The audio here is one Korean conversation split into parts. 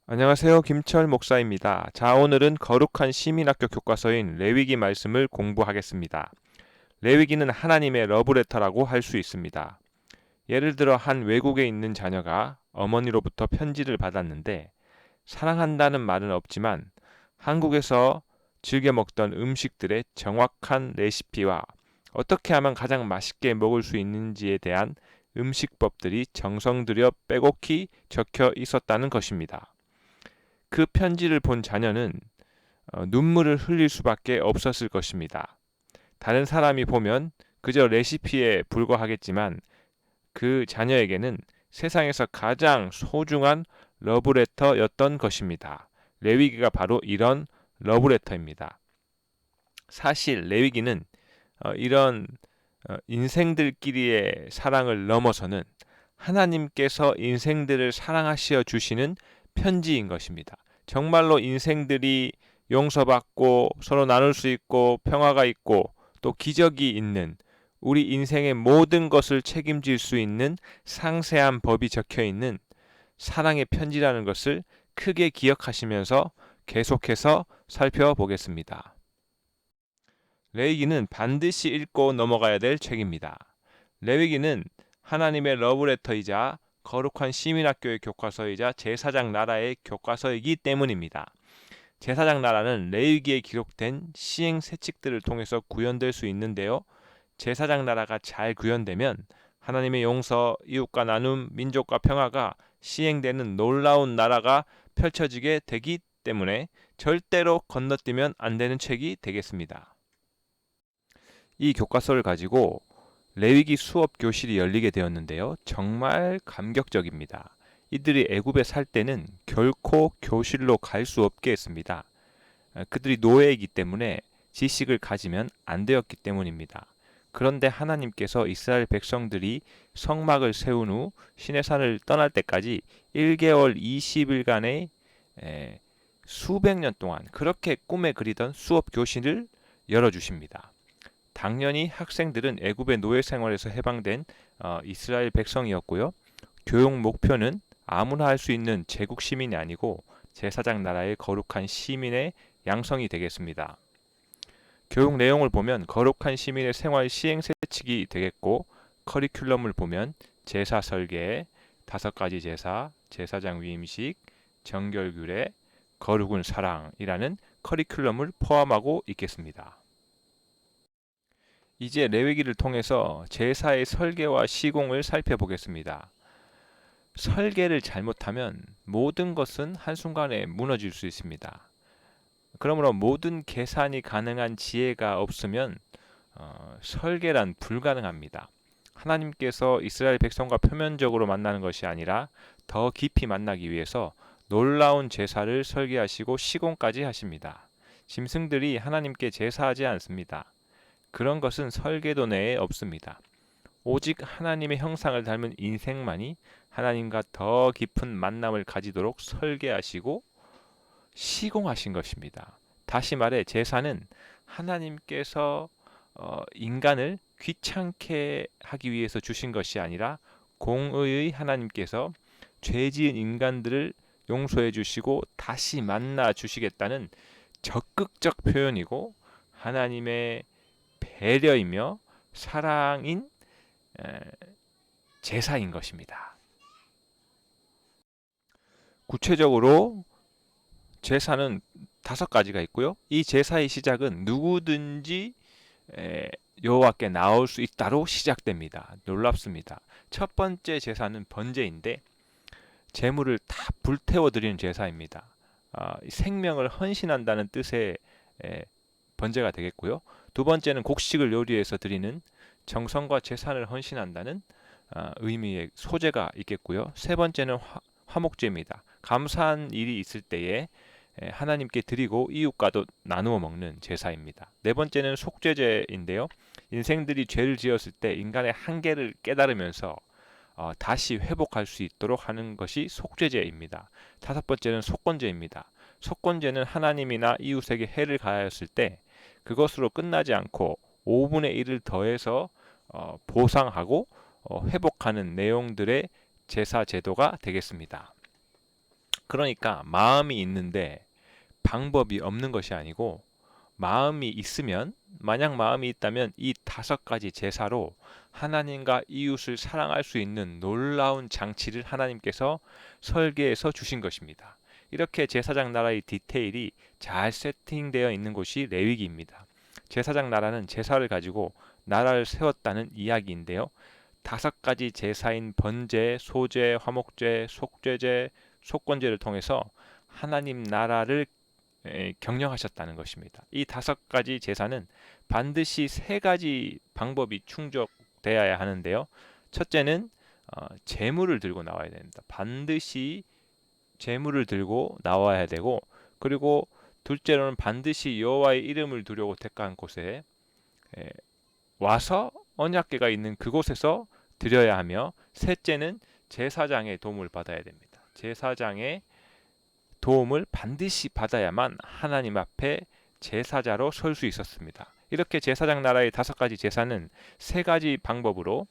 안녕하세요. 김철 목사입니다. 자, 오늘은 거룩한 시민학교 교과서인 레위기 말씀을 공부하겠습니다. 레위기는 하나님의 러브레터라고 할 수 있습니다. 예를 들어 한 외국에 있는 자녀가 어머니로부터 편지를 받았는데 사랑한다는 말은 없지만 한국에서 즐겨 먹던 음식들의 정확한 레시피와 어떻게 하면 가장 맛있게 먹을 수 있는지에 대한 음식법들이 정성 들여 빼곡히 적혀 있었다는 것입니다. 그 편지를 본 자녀는 눈물을 흘릴 수밖에 없었을 것입니다. 다른 사람이 보면 그저 레시피에 불과하겠지만 그 자녀에게는 세상에서 가장 소중한 러브레터였던 것입니다. 레위기가 바로 이런 러브레터입니다. 사실 레위기는 이런 인생들끼리의 사랑을 넘어서는 하나님께서 인생들을 사랑하시어 주시는 편지인 것입니다. 정말로 인생들이 용서받고 서로 나눌 수 있고 평화가 있고 또 기적이 있는 우리 인생의 모든 것을 책임질 수 있는 상세한 법이 적혀 있는 사랑의 편지라는 것을 크게 기억하시면서 계속해서 살펴보겠습니다. 레위기는 반드시 읽고 넘어가야 될 책입니다. 레위기는 하나님의 러브레터이자 거룩한 시민학교의 교과서이자 제사장 나라의 교과서이기 때문입니다. 제사장 나라는 레위기에 기록된 시행 세칙들을 통해서 구현될 수 있는데요. 제사장 나라가 잘 구현되면 하나님의 용서, 이웃과 나눔, 민족과 평화가 시행되는 놀라운 나라가 펼쳐지게 되기 때문에 절대로 건너뛰면 안 되는 책이 되겠습니다. 이 교과서를 가지고 레위기 수업 교실이 열리게 되었는데요. 정말 감격적입니다. 이들이 애굽에 살 때는 결코 교실로 갈 수 없게 했습니다. 그들이 노예이기 때문에 지식을 가지면 안 되었기 때문입니다. 그런데 하나님께서 이스라엘 백성들이 성막을 세운 후 시내산을 떠날 때까지 1개월 20일간의 수백 년 동안 그렇게 꿈에 그리던 수업 교실을 열어주십니다. 당연히 학생들은 애굽의 노예 생활에서 해방된 이스라엘 백성이었고요. 교육 목표는 아무나 할 수 있는 제국 시민이 아니고 제사장 나라의 거룩한 시민의 양성이 되겠습니다. 교육 내용을 보면 거룩한 시민의 생활 시행세칙이 되겠고 커리큘럼을 보면 제사 설계, 5가지 제사, 제사장 위임식, 정결규례, 거룩은 사랑이라는 커리큘럼을 포함하고 있겠습니다. 이제 레위기를 통해서 제사의 설계와 시공을 살펴보겠습니다. 설계를 잘못하면 모든 것은 한순간에 무너질 수 있습니다. 그러므로 모든 계산이 가능한 지혜가 없으면 설계란 불가능합니다. 하나님께서 이스라엘 백성과 표면적으로 만나는 것이 아니라 더 깊이 만나기 위해서 놀라운 제사를 설계하시고 시공까지 하십니다. 짐승들이 하나님께 제사하지 않습니다. 그런 것은 설계도 내에 없습니다. 오직 하나님의 형상을 닮은 인생만이 하나님과 더 깊은 만남을 가지도록 설계하시고 시공하신 것입니다. 다시 말해 제사는 하나님께서 인간을 귀찮게 하기 위해서 주신 것이 아니라 공의의 하나님께서 죄지은 인간들을 용서해 주시고 다시 만나 주시겠다는 적극적 표현이고 하나님의 배려이며 사랑인 제사인 것입니다. 구체적으로 제사는 5가지가 있고요. 이 제사의 시작은 누구든지 여호와께 나올 수 있다로 시작됩니다. 놀랍습니다. 첫 번째 제사는 번제인데 제물을 다 불태워 드리는 제사입니다. 생명을 헌신한다는 뜻의 번제가 되겠고요. 두 번째는 곡식을 요리해서 드리는 정성과 재산을 헌신한다는 의미의 소제가 있겠고요. 세 번째는 화목제입니다. 감사한 일이 있을 때에 하나님께 드리고 이웃과도 나누어 먹는 제사입니다. 네 번째는 속죄제인데요. 인생들이 죄를 지었을 때 인간의 한계를 깨달으면서 다시 회복할 수 있도록 하는 것이 속죄제입니다. 다섯 번째는 속건제입니다. 속건제는 하나님이나 이웃에게 해를 가하였을 때 그것으로 끝나지 않고 5분의 1을 더해서 보상하고 회복하는 내용들의 제사 제도가 되겠습니다. 그러니까 마음이 있는데 방법이 없는 것이 아니고, 마음이 있으면, 만약 마음이 있다면 이 5가지 제사로 하나님과 이웃을 사랑할 수 있는 놀라운 장치를 하나님께서 설계해서 주신 것입니다. 이렇게 제사장 나라의 디테일이 잘 세팅되어 있는 곳이 레위기입니다. 제사장 나라는 제사를 가지고 나라를 세웠다는 이야기인데요. 5가지 제사인 번제, 소제, 화목제, 속죄제, 속건제를 통해서 하나님 나라를 경영하셨다는 것입니다. 이 5가지 제사는 반드시 3가지 방법이 충족되어야 하는데요. 첫째는 제물을 들고 나와야 됩니다. 반드시 제물을 들고 나와야 되고, 그리고 둘째로는 반드시 여호와의 이름을 두려고 택한 곳에 와서 언약궤가 있는 그곳에서 드려야 하며, 셋째는 제사장의 도움을 받아야 됩니다. 제사장의 도움을 반드시 받아야만 하나님 앞에 제사자로 설 수 있었습니다. 이렇게 제사장 나라의 5가지 제사는 3가지 방법으로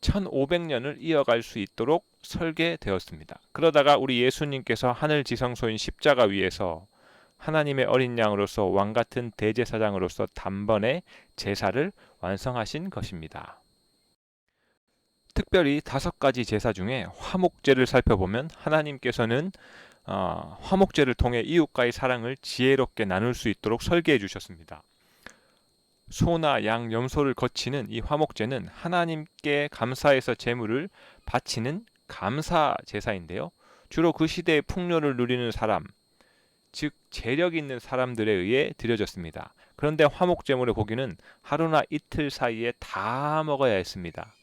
1500년을 이어갈 수 있도록 설계되었습니다. 그러다가 우리 예수님께서 하늘 지성소인 십자가 위에서 하나님의 어린 양으로서 왕같은 대제사장으로서 단번에 제사를 완성하신 것입니다. 특별히 5가지 제사 중에 화목제를 살펴보면 하나님께서는 화목제를 통해 이웃과의 사랑을 지혜롭게 나눌 수 있도록 설계해 주셨습니다. 소나 양, 염소를 거치는 이 화목제는 하나님께 감사해서 제물을 바치는 감사 제사인데요. 주로 그 시대의 풍요를 누리는 사람, 즉 재력 있는 사람들에 의해 드려졌습니다. 그런데 화목제물의 고기는 하루나 이틀 사이에 다 먹어야 했습니다.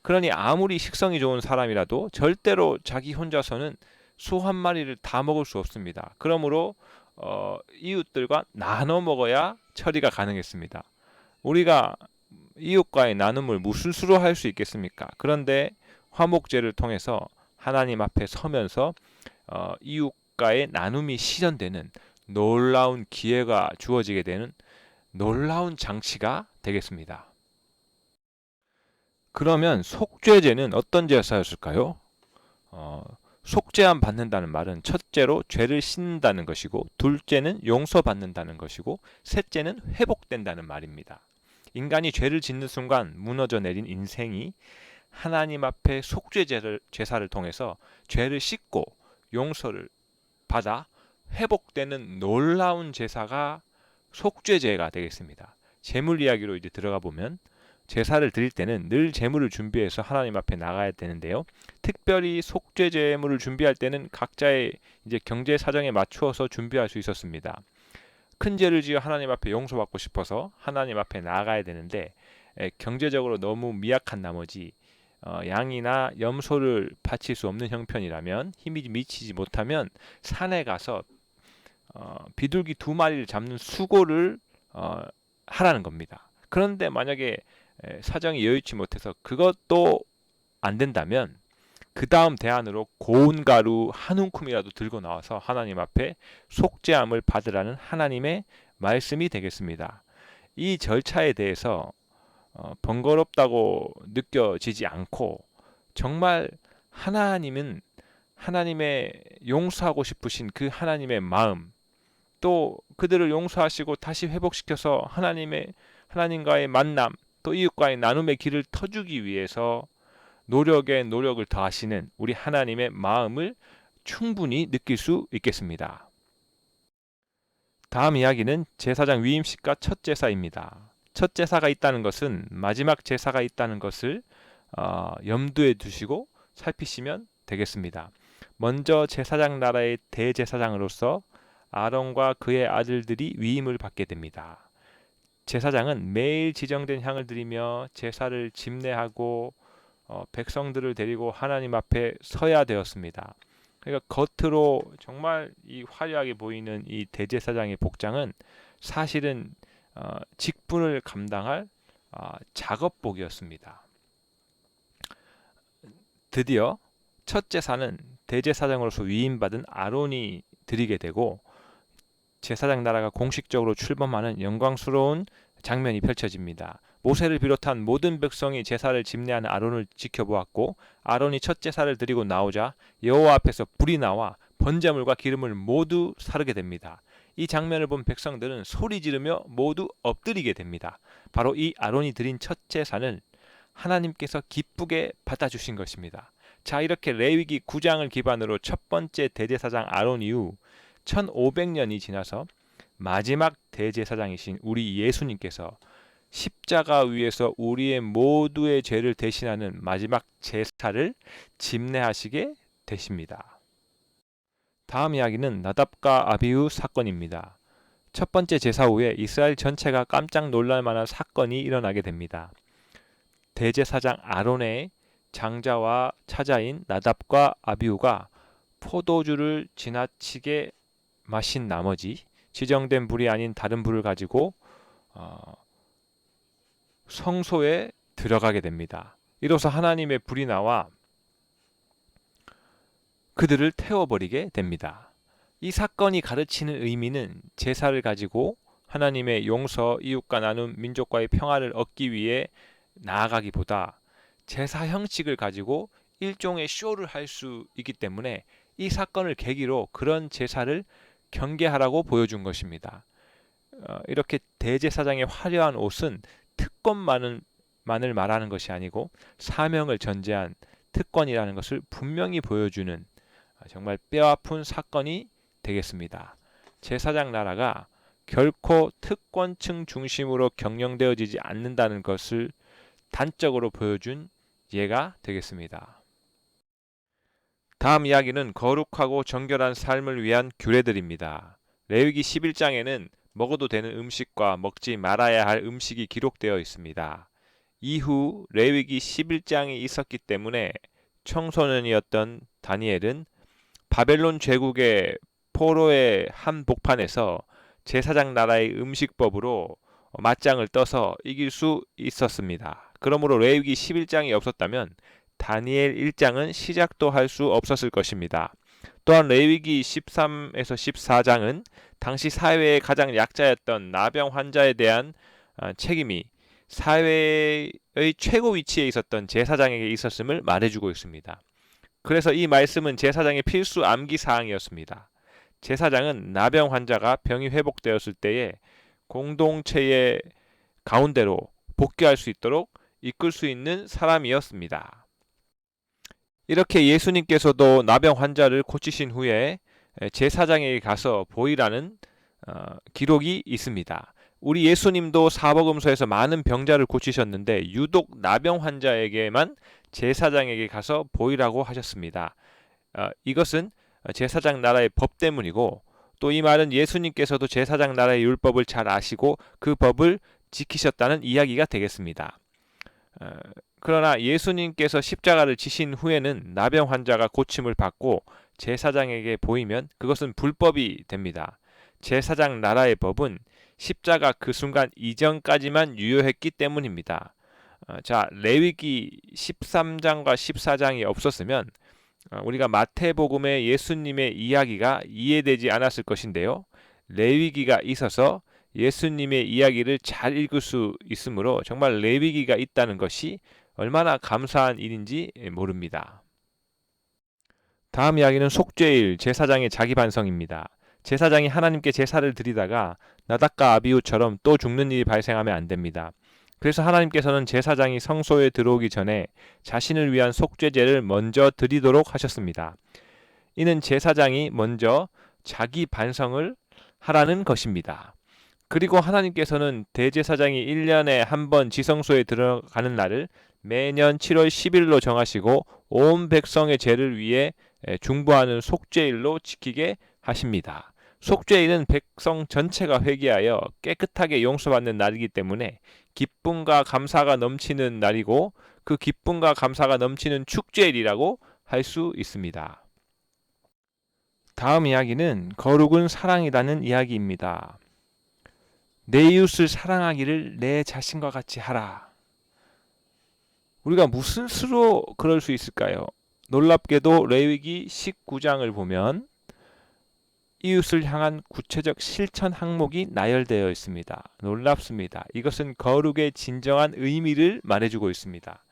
그러니 아무리 식성이 좋은 사람이라도 절대로 자기 혼자서는 소 한 마리를 다 먹을 수 없습니다. 그러므로 이웃들과 나눠 먹어야 처리가 가능했습니다. 우리가 이웃과의 나눔을 무슨 수로 할 수 있겠습니까? 그런데 화목제를 통해서 하나님 앞에 서면서 이웃과의 나눔이 실현되는 놀라운 기회가 주어지게 되는 놀라운 장치가 되겠습니다. 그러면 속죄제는 어떤 제사였을까요? 속죄함 받는다는 말은 첫째로 죄를 씻는다는 것이고, 둘째는 용서받는다는 것이고, 셋째는 회복된다는 말입니다. 인간이 죄를 짓는 순간 무너져 내린 인생이 하나님 앞에 제사를 통해서 죄를 씻고 용서를 받아 회복되는 놀라운 제사가 속죄제가 되겠습니다. 제물 이야기로 이제 들어가 보면, 제사를 드릴 때는 늘 제물을 준비해서 하나님 앞에 나가야 되는데요. 특별히 속죄 제물을 준비할 때는 각자의 이제 경제 사정에 맞추어서 준비할 수 있었습니다. 큰 죄를 지어 하나님 앞에 용서받고 싶어서 하나님 앞에 나가야 되는데, 경제적으로 너무 미약한 나머지 양이나 염소를 바칠 수 없는 형편이라면, 힘이 미치지 못하면 산에 가서 비둘기 2마리를 잡는 수고를 하라는 겁니다. 그런데 만약에 사정이 여의치 못해서 그것도 안 된다면, 그 다음 대안으로 고운 가루 한 움큼이라도 들고 나와서 하나님 앞에 속죄함을 받으라는 하나님의 말씀이 되겠습니다. 이 절차에 대해서 번거롭다고 느껴지지 않고, 정말 하나님은 하나님의 용서하고 싶으신 그 하나님의 마음, 또 그들을 용서하시고 다시 회복시켜서 하나님과의 만남, 또 이웃과의 나눔의 길을 터주기 위해서 노력에 노력을 더하시는 우리 하나님의 마음을 충분히 느낄 수 있겠습니다. 다음 이야기는 제사장 위임식과 첫 제사입니다. 첫 제사가 있다는 것은 마지막 제사가 있다는 것을 염두에 두시고 살피시면 되겠습니다. 먼저 제사장 나라의 대제사장으로서 아론과 그의 아들들이 위임을 받게 됩니다. 제사장은 매일 지정된 향을 드리며 제사를 집례하고 백성들을 데리고 하나님 앞에 서야 되었습니다. 그러니까 겉으로 정말 이 화려하게 보이는 이 대제사장의 복장은 사실은 직분을 감당할 작업복이었습니다. 드디어 첫 제사는 대제사장으로서 위임받은 아론이 드리게 되고, 제사장 나라가 공식적으로 출범하는 영광스러운 장면이 펼쳐집니다. 모세를 비롯한 모든 백성이 제사를 집례하는 아론을 지켜보았고 아론이 첫 제사를 드리고 나오자 여호와 앞에서 불이 나와 번제물과 기름을 모두 사르게 됩니다. 이 장면을 본 백성들은 소리 지르며 모두 엎드리게 됩니다. 바로 이 아론이 드린 첫 제사는 하나님께서 기쁘게 받아주신 것입니다. 자, 이렇게 레위기 9장을 기반으로 첫 번째 대제사장 아론 이후 1500년이 지나서 마지막 대제사장이신 우리 예수님께서 십자가 위에서 우리의 모두의 죄를 대신하는 마지막 제사를 집례하시게 되십니다. 다음 이야기는 나답과 아비후 사건입니다. 첫 번째 제사 후에 이스라엘 전체가 깜짝 놀랄 만한 사건이 일어나게 됩니다. 대제사장 아론의 장자와 차자인 나답과 아비후가 포도주를 지나치게 마신 나머지 지정된 불이 아닌 다른 불을 가지고 성소에 들어가게 됩니다. 이로써 하나님의 불이 나와 그들을 태워버리게 됩니다. 이 사건이 가르치는 의미는 제사를 가지고 하나님의 용서, 이웃과 나눔, 민족과의 평화를 얻기 위해 나아가기보다 제사 형식을 가지고 일종의 쇼를 할 수 있기 때문에 이 사건을 계기로 그런 제사를 경계하라고 보여준 것입니다. 이렇게 대제사장의 화려한 옷은 특권만을 말하는 것이 아니고 사명을 전제한 특권이라는 것을 분명히 보여주는 정말 뼈아픈 사건이 되겠습니다. 제사장 나라가 결코 특권층 중심으로 경영되어지지 않는다는 것을 단적으로 보여준 예가 되겠습니다. 다음 이야기는 거룩하고 정결한 삶을 위한 규례들입니다. 레위기 11장에는 먹어도 되는 음식과 먹지 말아야 할 음식이 기록되어 있습니다. 이후 레위기 11장이 있었기 때문에 청소년이었던 다니엘은 바벨론 제국의 포로의 한복판에서 제사장 나라의 음식법으로 맞짱을 떠서 이길 수 있었습니다. 그러므로 레위기 11장이 없었다면 다니엘 1장은 시작도 할 수 없었을 것입니다. 또한 레위기 13에서 14장은 당시 사회의 가장 약자였던 나병 환자에 대한 책임이 사회의 최고 위치에 있었던 제사장에게 있었음을 말해주고 있습니다. 그래서 이 말씀은 제사장의 필수 암기 사항이었습니다. 제사장은 나병 환자가 병이 회복되었을 때에 공동체의 가운데로 복귀할 수 있도록 이끌 수 있는 사람이었습니다. 이렇게 예수님께서도 나병 환자를 고치신 후에 제사장에게 가서 보이라는 기록이 있습니다. 우리 예수님도 사복음서에서 많은 병자를 고치셨는데 유독 나병 환자에게만 제사장에게 가서 보이라고 하셨습니다. 이것은 제사장 나라의 법 때문이고 또 이 말은 예수님께서도 제사장 나라의 율법을 잘 아시고 그 법을 지키셨다는 이야기가 되겠습니다. 그러나 예수님께서 십자가를 지신 후에는 나병 환자가 고침을 받고 제사장에게 보이면 그것은 불법이 됩니다. 제사장 나라의 법은 십자가 그 순간 이전까지만 유효했기 때문입니다. 자, 레위기 13장과 14장이 없었으면 우리가 마태복음의 예수님의 이야기가 이해되지 않았을 것인데요. 레위기가 있어서 예수님의 이야기를 잘 읽을 수 있으므로 정말 레위기가 있다는 것이 얼마나 감사한 일인지 모릅니다. 다음 이야기는 속죄일, 제사장의 자기 반성입니다. 제사장이 하나님께 제사를 드리다가 나답과 아비후처럼 또 죽는 일이 발생하면 안 됩니다. 그래서 하나님께서는 제사장이 성소에 들어오기 전에 자신을 위한 속죄제를 먼저 드리도록 하셨습니다. 이는 제사장이 먼저 자기 반성을 하라는 것입니다. 그리고 하나님께서는 대제사장이 1년에 한 번 지성소에 들어가는 날을 매년 7월 10일로 정하시고 온 백성의 죄를 위해 중보하는 속죄일로 지키게 하십니다. 속죄일은 백성 전체가 회개하여 깨끗하게 용서받는 날이기 때문에 기쁨과 감사가 넘치는 날이고 그 기쁨과 감사가 넘치는 축제일이라고 할 수 있습니다. 다음 이야기는 거룩은 사랑이라는 이야기입니다. 내 이웃을 사랑하기를 내 자신과 같이 하라. 우리가 무슨 수로 그럴 수 있을까요? 놀랍게도 레위기 19장을 보면 이웃을 향한 구체적 실천 항목이 나열되어 있습니다. 놀랍습니다. 이것은 거룩의 진정한 의미를 말해주고 있습니다.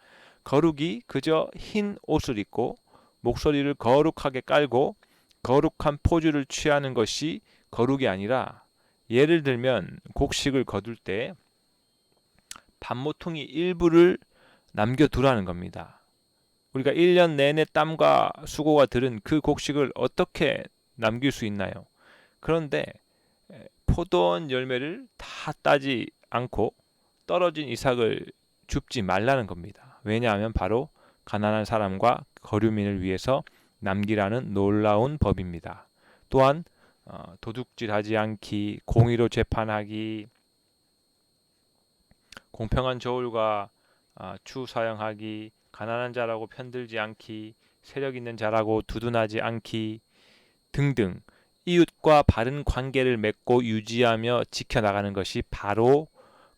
거룩이 그저 흰 옷을 입고 목소리를 거룩하게 깔고 거룩한 포즈를 취하는 것이 거룩이 아니라, 예를 들면 곡식을 거둘 때 반모퉁이 일부를 남겨두라는 겁니다. 우리가 1년 내내 땀과 수고가 들은 그 곡식을 어떻게 남길 수 있나요? 그런데 포도원 열매를 다 따지 않고 떨어진 이삭을 줍지 말라는 겁니다. 왜냐하면 바로 가난한 사람과 거류민을 위해서 남기라는 놀라운 법입니다. 또한 도둑질하지 않기, 공의로 재판하기, 공평한 저울과 추 사용하기, 가난한 자라고 편들지 않기, 세력 있는 자라고 두둔하지 않기 등등, 이웃과 바른 관계를 맺고 유지하며 지켜나가는 것이 바로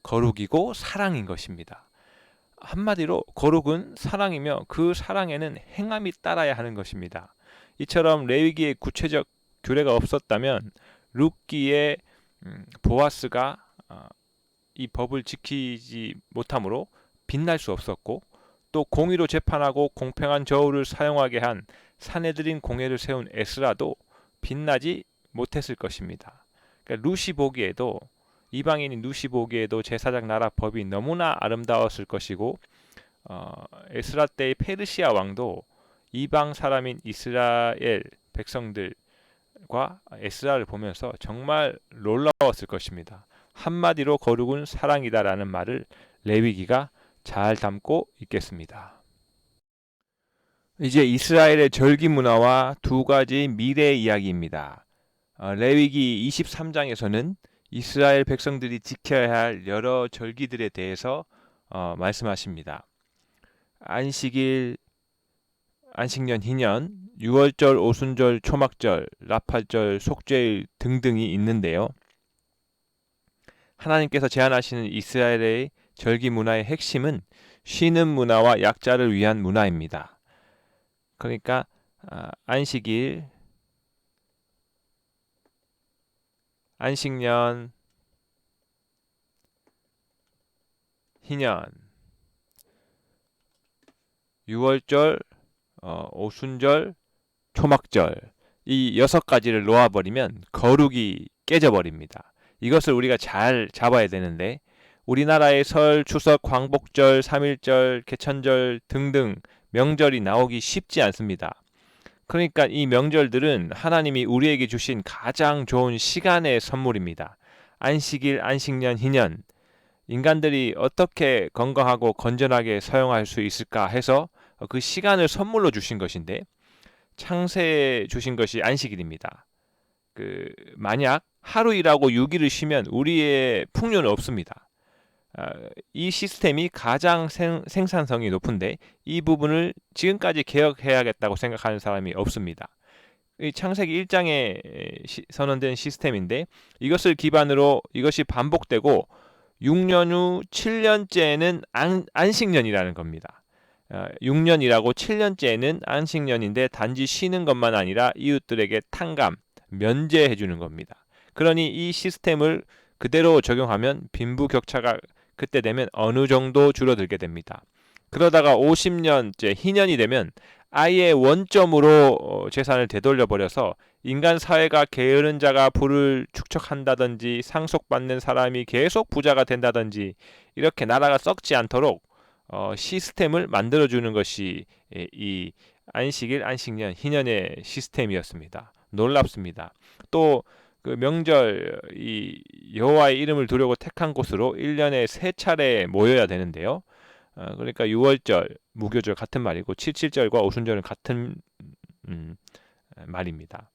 거룩이고 사랑인 것입니다. 한마디로 거룩은 사랑이며 그 사랑에는 행함이 따라야 하는 것입니다. 이처럼 레위기에 구체적 규례가 없었다면 룻기의 보아스가 이 법을 지키지 못함으로 빛날 수 없었고, 또 공의로 재판하고 공평한 저울을 사용하게 한 사내들인 공회를 세운 에스라도 빛나지 못했을 것입니다. 그러니까 룻이 보기에도, 이방인인 룻이 보기에도 제사장 나라 법이 너무나 아름다웠을 것이고, 에스라 때의 페르시아 왕도 이방 사람인 이스라엘 백성들과 에스라를 보면서 정말 놀라웠을 것입니다. 한마디로 거룩은 사랑이다라는 말을 레위기가 잘 담고 있겠습니다. 이제 이스라엘의 절기 문화와 두 가지 미래 이야기입니다. 레위기 23장에서는 이스라엘 백성들이 지켜야 할 여러 절기들에 대해서 말씀하십니다. 안식일, 안식년, 희년, 유월절, 오순절, 초막절, 나팔절, 속죄일 등등이 있는데요. 하나님께서 제안하시는 이스라엘의 절기 문화의 핵심은 쉬는 문화와 약자를 위한 문화입니다. 그러니까 안식일, 안식년, 희년, 유월절, 오순절, 초막절, 이 6가지를 놓아버리면 거룩이 깨져버립니다. 이것을 우리가 잘 잡아야 되는데, 우리나라의 설, 추석, 광복절, 3.1절, 개천절 등등 명절이 나오기 쉽지 않습니다. 그러니까 이 명절들은 하나님이 우리에게 주신 가장 좋은 시간의 선물입니다. 안식일, 안식년, 희년, 인간들이 어떻게 건강하고 건전하게 사용할 수 있을까 해서 그 시간을 선물로 주신 것인데, 창세에 주신 것이 안식일입니다. 만약 하루 일하고 6일을 쉬면 우리의 풍요는 없습니다. 이 시스템이 가장 생산성이 높은데, 이 부분을 지금까지 개혁해야겠다고 생각하는 사람이 없습니다. 창세기 1장에 선언된 시스템인데, 이것을 기반으로 이것이 반복되고 6년 후 7년째는 안식년이라는 겁니다. 6년 일하고 7년째는 안식년인데 단지 쉬는 것만 아니라 이웃들에게 탕감, 면제해 주는 겁니다. 그러니 이 시스템을 그대로 적용하면 빈부격차가 그때 되면 어느 정도 줄어들게 됩니다. 그러다가 50년째 희년이 되면 아예 원점으로 재산을 되돌려 버려서 인간 사회가 게으른 자가 부를 축적한다든지 상속받는 사람이 계속 부자가 된다든지 이렇게 나라가 썩지 않도록 시스템을 만들어주는 것이 이 안식일, 안식년, 희년의 시스템이었습니다. 놀랍습니다. 또 그 명절, 이 여호와의 이름을 두려고 택한 곳으로 1년에 3차례 모여야 되는데요. 그러니까 6월절, 무교절 같은 말이고 77절과 오순절은 같은 말입니다.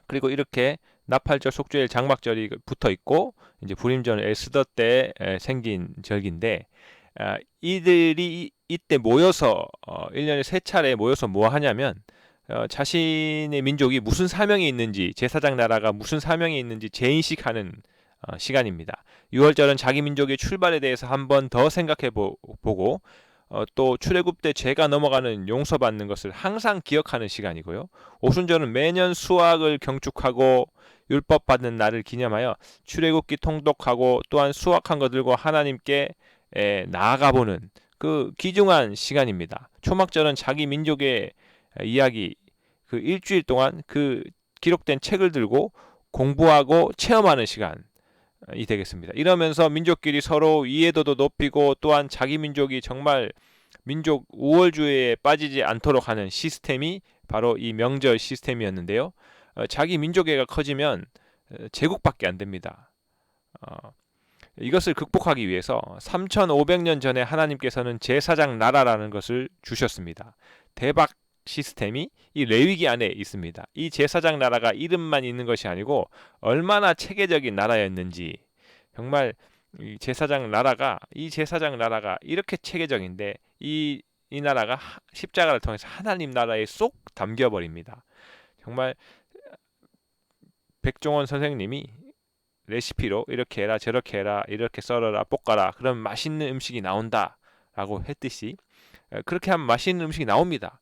그리고 이렇게 나팔절, 속죄일, 장막절이 붙어 있고, 이제 불임절은 에스더 때 생긴 절기인데, 이들이 이때 모여서 1년에 3차례 모여서 뭐 하냐면, 자신의 민족이 무슨 사명이 있는지, 제사장 나라가 무슨 사명이 있는지 재인식하는 시간입니다. 6월절은 자기 민족의 출발에 대해서 한 번 더 생각해 보고 또 출애굽 때 죄가 넘어가는 용서받는 것을 항상 기억하는 시간이고요. 오순절은 매년 수확을 경축하고 율법 받는 날을 기념하여 출애굽기 통독하고 또한 수확한 것들과 하나님께 나아가보는 그 귀중한 시간입니다. 초막절은 자기 민족의 이야기, 그 일주일 동안 그 기록된 책을 들고 공부하고 체험하는 시간이 되겠습니다. 이러면서 민족끼리 서로 이해도도 높이고 또한 자기 민족이 정말 민족 우월주의에 빠지지 않도록 하는 시스템이 바로 이 명절 시스템이었는데요. 자기 민족애가 커지면 제국밖에 안 됩니다. 이것을 극복하기 위해서 3500년 전에 하나님께서는 제사장 나라라는 것을 주셨습니다. 대박 시스템이 이 레위기 안에 있습니다. 이 제사장 나라가 이름만 있는 것이 아니고 얼마나 체계적인 나라였는지, 정말 이 제사장 나라가 이렇게 체계적인데 이 나라가 십자가를 통해서 하나님 나라에 쏙 담겨 버립니다. 정말 백종원 선생님이 레시피로 이렇게 해라 저렇게 해라 이렇게 썰어라 볶아라 그럼 맛있는 음식이 나온다 라고 했듯이 그렇게 하면 맛있는 음식이 나옵니다.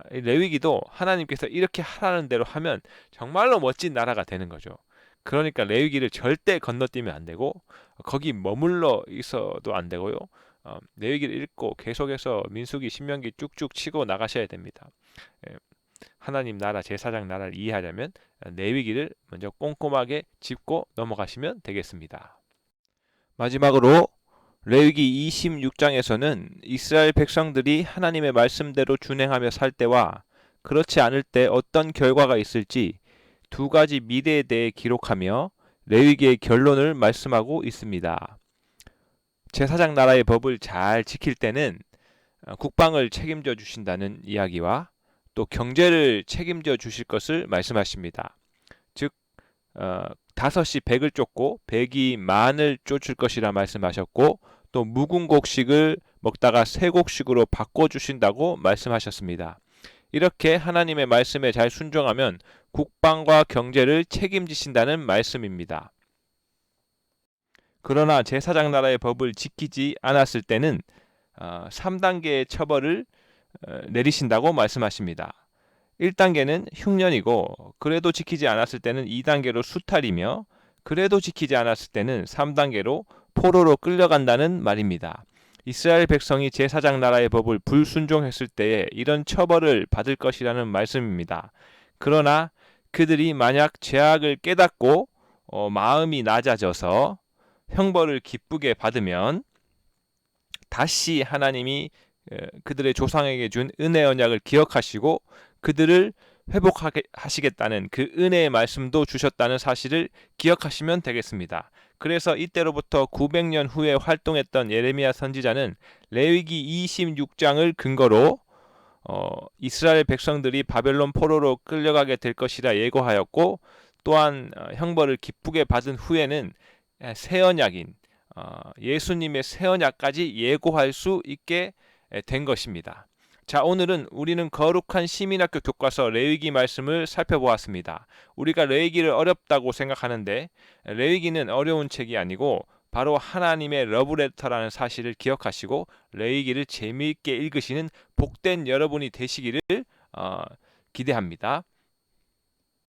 레위기도 하나님께서 이렇게 하라는 대로 하면 정말로 멋진 나라가 되는 거죠. 그러니까 레위기를 절대 건너뛰면 안 되고 거기 머물러 있어도 안 되고요. 레위기를 읽고 계속해서 민수기 신명기 쭉쭉 치고 나가셔야 됩니다. 하나님 나라 제사장 나라를 이해하려면 레위기를 먼저 꼼꼼하게 짚고 넘어가시면 되겠습니다. 마지막으로 레위기 26장에서는 이스라엘 백성들이 하나님의 말씀대로 준행하며 살 때와 그렇지 않을 때 어떤 결과가 있을지 두 가지 미래에 대해 기록하며 레위기의 결론을 말씀하고 있습니다. 제사장 나라의 법을 잘 지킬 때는 국방을 책임져 주신다는 이야기와 또 경제를 책임져 주실 것을 말씀하십니다. 즉 다섯이 백을 쫓고 백이 만을 쫓을 것이라 말씀하셨고 또 묵은 곡식을 먹다가 새 곡식으로 바꿔주신다고 말씀하셨습니다. 이렇게 하나님의 말씀에 잘 순종하면 국방과 경제를 책임지신다는 말씀입니다. 그러나 제사장 나라의 법을 지키지 않았을 때는 3단계의 처벌을 내리신다고 말씀하십니다. 1단계는 흉년이고 그래도 지키지 않았을 때는 2단계로 수탈이며 그래도 지키지 않았을 때는 3단계로 포로로 끌려간다는 말입니다. 이스라엘 백성이 제사장 나라의 법을 불순종했을 때에 이런 처벌을 받을 것이라는 말씀입니다. 그러나 그들이 만약 죄악을 깨닫고 마음이 낮아져서 형벌을 기쁘게 받으면 다시 하나님이 그들의 조상에게 준 은혜 언약을 기억하시고 그들을 회복하게 하시겠다는 그 은혜의 말씀도 주셨다는 사실을 기억하시면 되겠습니다. 그래서 이때로부터 900년 후에 활동했던 예레미야 선지자는 레위기 26장을 근거로 이스라엘 백성들이 바벨론 포로로 끌려가게 될 것이라 예고하였고 또한 형벌을 기쁘게 받은 후에는 새 언약인 예수님의 새 언약까지 예고할 수 있게 된 것입니다. 자, 오늘은 우리는 거룩한 시민학교 교과서 레위기 말씀을 살펴보았습니다. 우리가 레위기를 어렵다고 생각하는데 레위기는 어려운 책이 아니고 바로 하나님의 러브레터라는 사실을 기억하시고 레위기를 재미있게 읽으시는 복된 여러분이 되시기를 기대합니다.